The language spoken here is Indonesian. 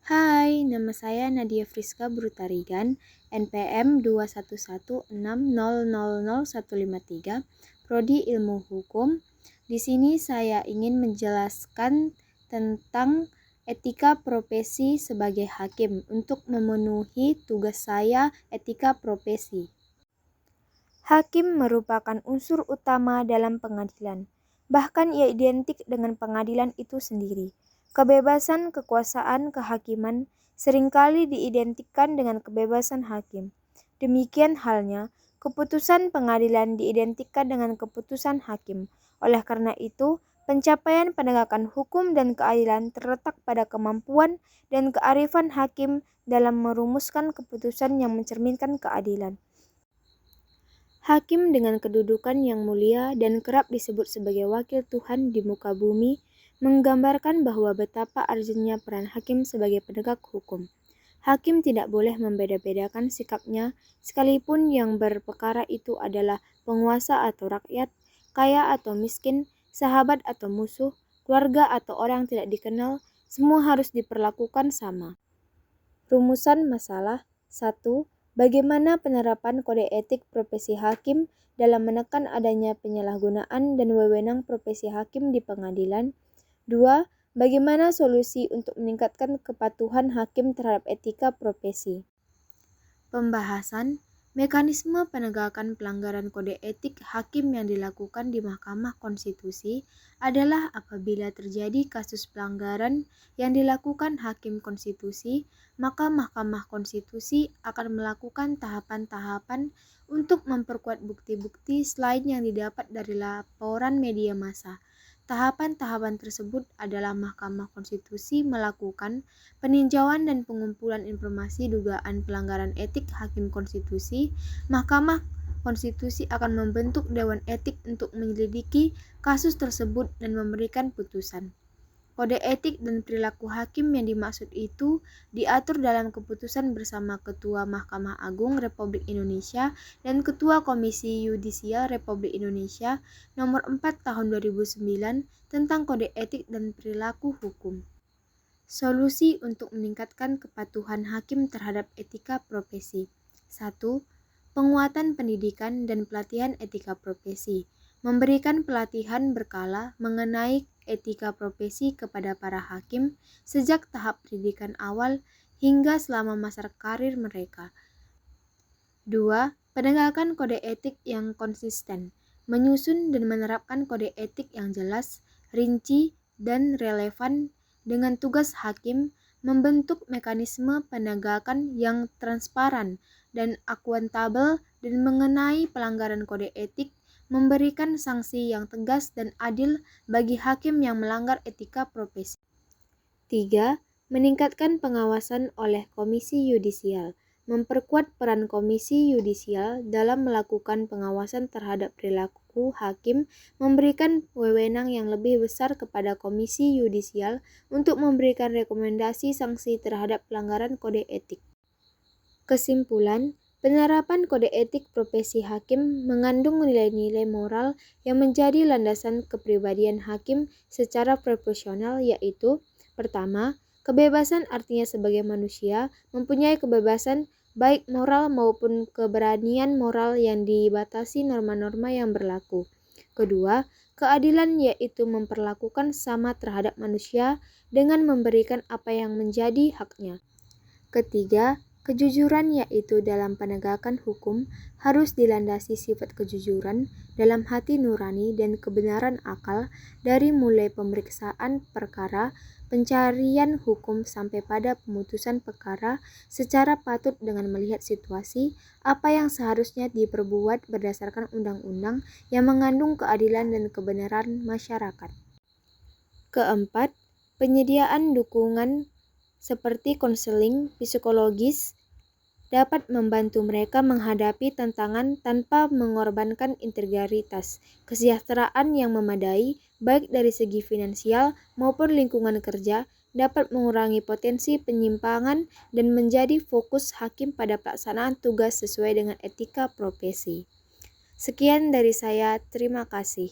Hai, nama saya Nadia Friska Brutarigan, NPM 21160000153, Prodi Ilmu Hukum. Di sini saya ingin menjelaskan tentang etika profesi sebagai hakim untuk memenuhi tugas saya etika profesi. Hakim merupakan unsur utama dalam pengadilan, bahkan ia identik dengan pengadilan itu sendiri. Kebebasan kekuasaan kehakiman seringkali diidentikan dengan kebebasan hakim. Demikian halnya, keputusan pengadilan diidentikan dengan keputusan hakim. Oleh karena itu, pencapaian penegakan hukum dan keadilan terletak pada kemampuan dan kearifan hakim dalam merumuskan keputusan yang mencerminkan keadilan. Hakim dengan kedudukan yang mulia dan kerap disebut sebagai wakil Tuhan di muka bumi, menggambarkan bahwa betapa urgentnya peran hakim sebagai penegak hukum. Hakim tidak boleh membeda-bedakan sikapnya, sekalipun yang berperkara itu adalah penguasa atau rakyat, kaya atau miskin, sahabat atau musuh, keluarga atau orang tidak dikenal, semua harus diperlakukan sama. Rumusan masalah 1. Bagaimana penerapan kode etik profesi hakim dalam menekan adanya penyalahgunaan dan wewenang profesi hakim di pengadilan? 2. Bagaimana solusi untuk meningkatkan kepatuhan hakim terhadap etika profesi? Pembahasan mekanisme penegakan pelanggaran kode etik hakim yang dilakukan di Mahkamah Konstitusi adalah apabila terjadi kasus pelanggaran yang dilakukan hakim konstitusi, maka Mahkamah Konstitusi akan melakukan tahapan-tahapan untuk memperkuat bukti-bukti selain yang didapat dari laporan media massa. Tahapan-tahapan tersebut adalah Mahkamah Konstitusi melakukan peninjauan dan pengumpulan informasi dugaan pelanggaran etik hakim konstitusi. Mahkamah Konstitusi akan membentuk Dewan Etik untuk menyelidiki kasus tersebut dan memberikan putusan. Kode etik dan perilaku hakim yang dimaksud itu diatur dalam keputusan bersama Ketua Mahkamah Agung Republik Indonesia dan Ketua Komisi Yudisial Republik Indonesia Nomor 4 Tahun 2009 tentang Kode Etik dan Perilaku Hukum. Solusi untuk meningkatkan kepatuhan hakim terhadap etika profesi. 1. Penguatan pendidikan dan pelatihan etika profesi. Memberikan pelatihan berkala mengenai etika profesi kepada para hakim sejak tahap pendidikan awal hingga selama masa karir mereka. 2. Penegakan kode etik yang konsisten. Menyusun dan menerapkan kode etik yang jelas, rinci, dan relevan dengan tugas hakim, membentuk mekanisme penegakan yang transparan dan akuntabel dan mengenai pelanggaran kode etik, memberikan sanksi yang tegas dan adil bagi hakim yang melanggar etika profesi. 3. Meningkatkan pengawasan oleh Komisi Yudisial. Memperkuat peran Komisi Yudisial dalam melakukan pengawasan terhadap perilaku hakim, memberikan wewenang yang lebih besar kepada Komisi Yudisial untuk memberikan rekomendasi sanksi terhadap pelanggaran kode etik. Kesimpulan, penerapan kode etik profesi hakim mengandung nilai-nilai moral yang menjadi landasan kepribadian hakim secara proporsional, yaitu: pertama, kebebasan artinya sebagai manusia mempunyai kebebasan baik moral maupun keberanian moral yang dibatasi norma-norma yang berlaku. Kedua, keadilan yaitu memperlakukan sama terhadap manusia dengan memberikan apa yang menjadi haknya. Ketiga, kejujuran yaitu dalam penegakan hukum harus dilandasi sifat kejujuran dalam hati nurani dan kebenaran akal dari mulai pemeriksaan perkara, pencarian hukum sampai pada pemutusan perkara secara patut dengan melihat situasi apa yang seharusnya diperbuat berdasarkan undang-undang yang mengandung keadilan dan kebenaran masyarakat. Keempat, penyediaan dukungan seperti konseling psikologis dapat membantu mereka menghadapi tantangan tanpa mengorbankan integritas, kesejahteraan yang memadai, baik dari segi finansial maupun lingkungan kerja, dapat mengurangi potensi penyimpangan dan menjadi fokus hakim pada pelaksanaan tugas sesuai dengan etika profesi. Sekian dari saya, terima kasih.